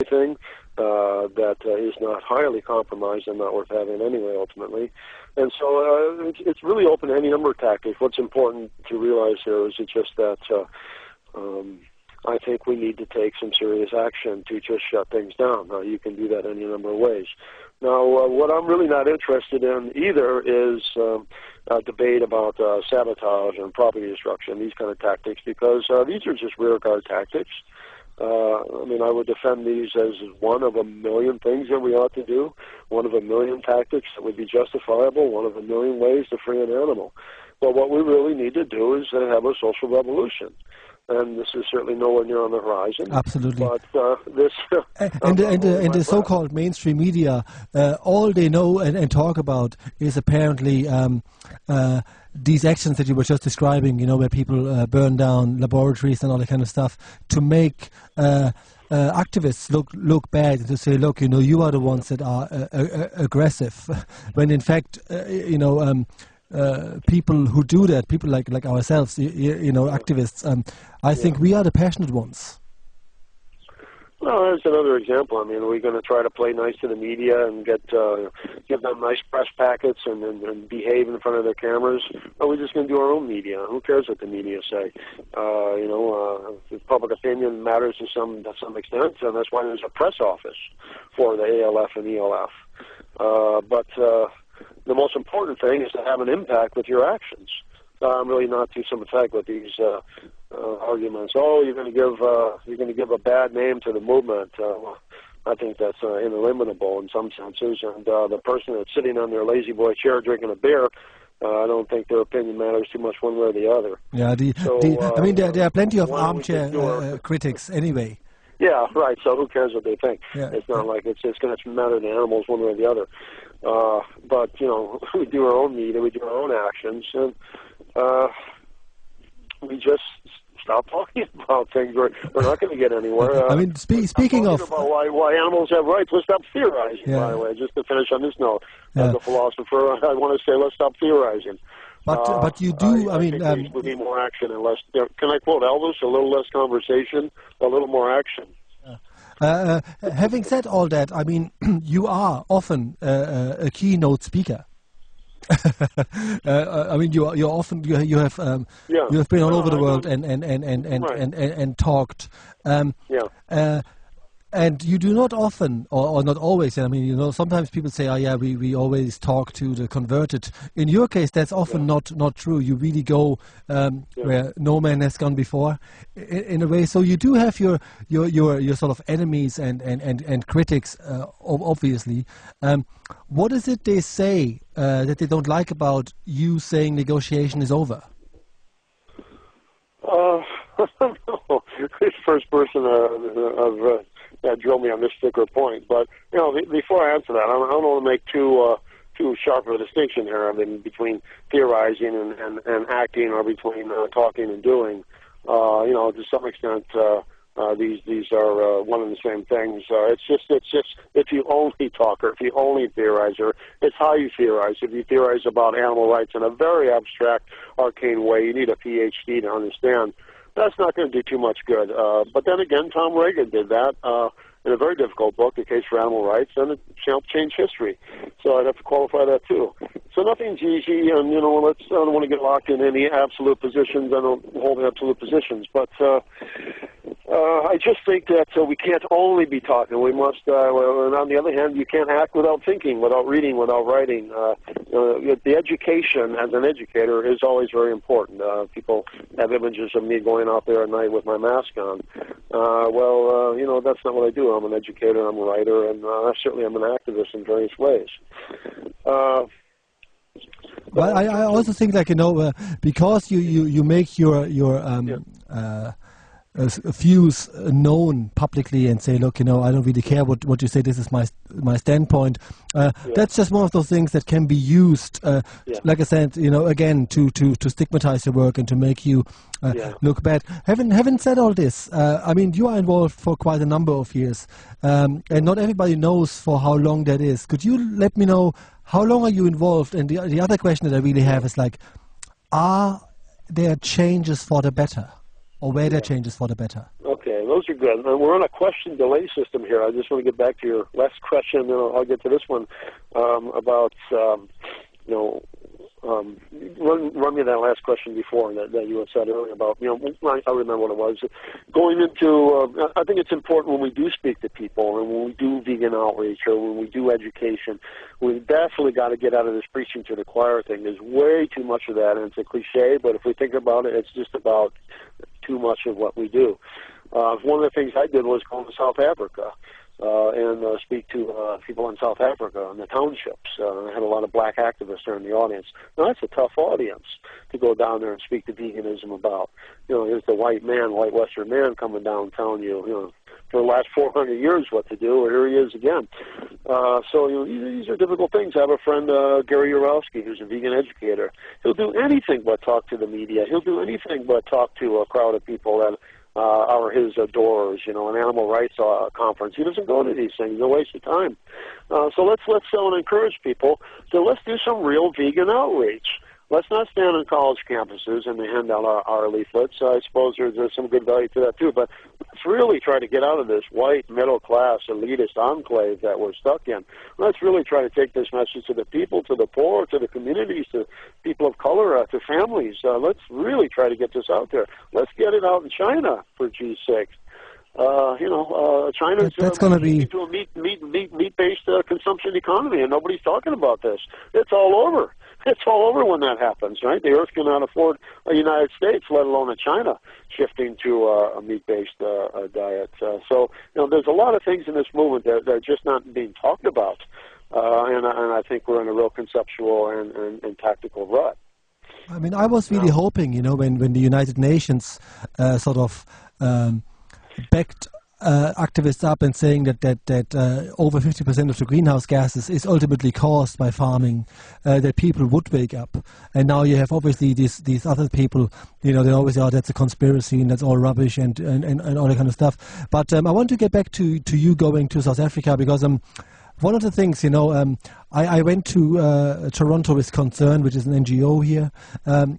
thing that is not highly compromised and not worth having anyway, ultimately. And so it's really open to any number of tactics. What's important to realize here is it's just that I think we need to take some serious action to just shut things down. Now, you can do that any number of ways. Now, what I'm really not interested in either is a debate about sabotage and property destruction, these kind of tactics, because these are just rearguard tactics. I mean, I would defend these as one of a million things that we ought to do, one of a million tactics that would be justifiable, one of a million ways to free an animal. But what we really need to do is have a social revolution. And this is certainly nowhere near on the horizon. Absolutely. But this and the so-called mainstream media, all they know and talk about is apparently these actions that you were just describing. You know, where people burn down laboratories and all that kind of stuff to make activists look bad, and to say, look, you know, you are the ones that are aggressive, when in fact, you know. People who do that, people like ourselves, you know, activists, I think we are the passionate ones. Well, that's another example. I mean, are we going to try to play nice to the media and give them nice press packets and behave in front of their cameras? Or are we just going to do our own media? Who cares what the media say? You know, public opinion matters to some extent, and that's why there's a press office for the ALF and ELF. But the most important thing is to have an impact with your actions. I'm really not too sympathetic with these arguments. Oh, you're going to give a bad name to the movement. Well, I think that's ineliminable in some senses. And the person that's sitting on their lazy boy chair drinking a beer, I don't think their opinion matters too much one way or the other. Yeah, I mean, there are plenty of armchair critics anyway. Yeah, right. So who cares what they think? Yeah. It's not like it's going to matter to animals one way or the other. But, you know, we do our own media, we do our own actions, and we just stop talking about things. We're not going to get anywhere. I mean, speaking of... about why animals have rights, let's stop theorizing, by the way, just to finish on this note. As a philosopher, I want to say let's stop theorizing. But you do, I mean... we need more action and less... Can I quote Elvis? A little less conversation, a little more action. Having said all that, I mean, you are often a keynote speaker. I mean, you have been all over the world and talked. And you do not often, or not always. I mean, you know, sometimes people say, "Oh, yeah, we always talk to the converted." In your case, that's often not true. You really go where no man has gone before, in a way. So you do have your sort of enemies and critics, obviously. What is it they say that they don't like about you saying negotiation is over? I don't know. This first person of drilled me on this particular point. But, you know, before I answer that, I don't want to make too sharp of a distinction here. I mean, between theorizing and acting, or between talking and doing. You know, to some extent, these are one and the same things. It's just if you only talk or if you only theorize, or it's how you theorize. If you theorize about animal rights in a very abstract, arcane way, you need a PhD to understand. That's not going to do too much good. But then again, Tom Reagan did that in a very difficult book, The Case for Animal Rights, and it helped change history. So I'd have to qualify that too. So nothing's easy, and, you know, I don't want to get locked in any absolute positions. I don't hold absolute positions. But I just think that we can't only be talking. We must, and on the other hand, you can't act without thinking, without reading, without writing. The education as an educator is always very important. People have images of me going out there at night with my mask on. You know, that's not what I do. I'm an educator, I'm a writer, and certainly I'm an activist in various ways. Well, I also think, like, you know, because you make your views known publicly and say, look, you know, I don't really care what you say. This is my standpoint. That's just one of those things that can be used, like I said, you know, again to stigmatize your work and to make you look bad. Having said all this, I mean, you are involved for quite a number of years, and not everybody knows for how long that is. Could you let me know how long are you involved? And the other question that I really have is, like, are there changes for the better? Or were there changes for the better? Okay, those are good. And we're on a question delay system here. I just want to get back to your last question, and then I'll get to this one about, run me that last question before that you had said earlier about, I remember what it was. Going into, I think it's important when we do speak to people and when we do vegan outreach or when we do education, we definitely got to get out of this preaching to the choir thing. There's way too much of that, and it's a cliche, but if we think about it, it's just about too much of what we do. One of the things I did was go to South Africa and speak to people in South Africa in the townships. I had a lot of black activists there in the audience. Now, that's a tough audience to go down there and speak to veganism about. Here's the white Western man coming down telling you, for the last 400 years what to do, and here he is again. So these are difficult things. I have a friend, Gary Urowski, who's a vegan educator. He'll do anything but talk to the media. He'll do anything but talk to a crowd of people that are his adorers, an animal rights conference. He doesn't go to these things. It's a waste of time. So let's encourage people. So let's do some real vegan outreach. Let's not stand on college campuses and hand out our leaflets. I suppose there's some good value to that too, but let's really try to get out of this white, middle-class, elitist enclave that we're stuck in. Let's really try to take this message to the people, to the poor, to the communities, to people of color, to families. Let's really try to get this out there. Let's get it out in China, for G's sake. China's that's going to be into a meat-based consumption economy, and nobody's talking about this. It's all over. It's all over when that happens, right? The Earth cannot afford a United States, let alone a China, shifting to a meat-based diet. So there's a lot of things in this movement that are just not being talked about, and I think we're in a real conceptual and tactical rut. I mean, I was really hoping, when the United Nations sort of backed activists up and saying that over 50% of the greenhouse gases is ultimately caused by farming, that people would wake up. And now you have obviously these other people, they always are, that's a conspiracy and that's all rubbish and all that kind of stuff. But I want to get back to you going to South Africa, because one of the things, I went to Toronto with Concern, which is an NGO here,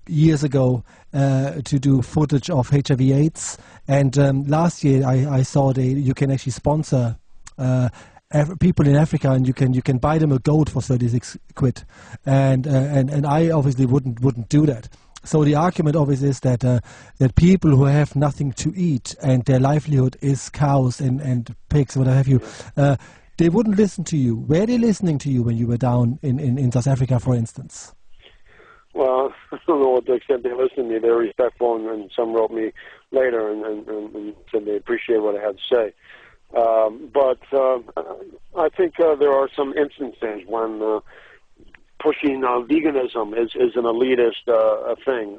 years ago to do footage of HIV/AIDS. And last year I saw you can actually sponsor people in Africa, and you can buy them a goat for 36 quid. And I obviously wouldn't do that. So the argument obviously is that people who have nothing to eat and their livelihood is cows and pigs, what have you, they wouldn't listen to you. Were they listening to you when you were down in South Africa, for instance? Well, I don't know what the extent they listened to me. They were respectful, and some wrote me later and said they appreciate what I had to say. But I think there are some instances when pushing veganism is an elitist thing.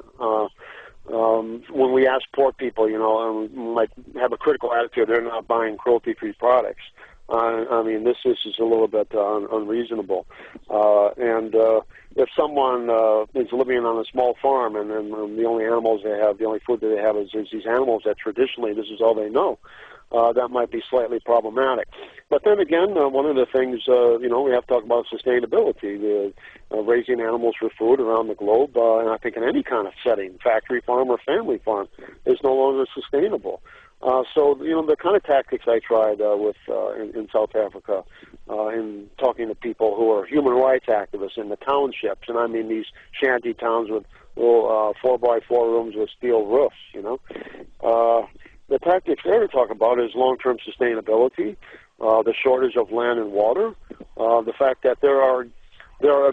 When we ask poor people, and we might have a critical attitude, they're not buying cruelty-free products. I mean, this is a little bit unreasonable. And if someone is living on a small farm and the only animals they have, the only food that they have is these animals that traditionally this is all they know, that might be slightly problematic. But then again, one of the things, we have to talk about sustainability, raising animals for food around the globe, and I think in any kind of setting, factory farm or family farm, is no longer sustainable. So, the kind of tactics I tried in South Africa, in talking to people who are human rights activists in the townships, and I mean these shanty towns with little 4x4 rooms with steel roofs, the tactics there to talk about is long-term sustainability, the shortage of land and water, the fact that there are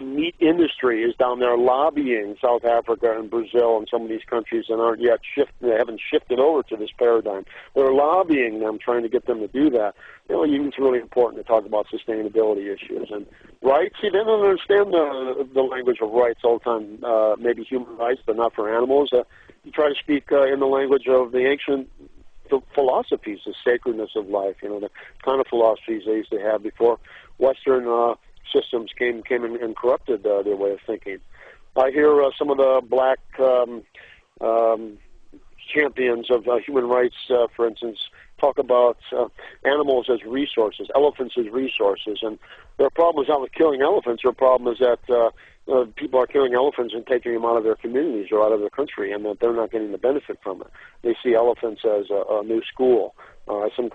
meat industries down there lobbying South Africa and Brazil and some of these countries and aren't yet they haven't shifted over to this paradigm. They're lobbying them, trying to get them to do that. It's really important to talk about sustainability issues and rights. See, they don't understand the language of rights all the time. Maybe human rights, but not for animals. You try to speak in the language of the ancient philosophies, the sacredness of life. The kind of philosophies they used to have before Western systems came and corrupted their way of thinking. I hear some of the black champions of human rights, for instance, talk about animals as resources, elephants as resources, and their problem is not with killing elephants. Their problem is that people are killing elephants and taking them out of their communities or out of their country, and that they're not getting the benefit from it. They see elephants as a new school. some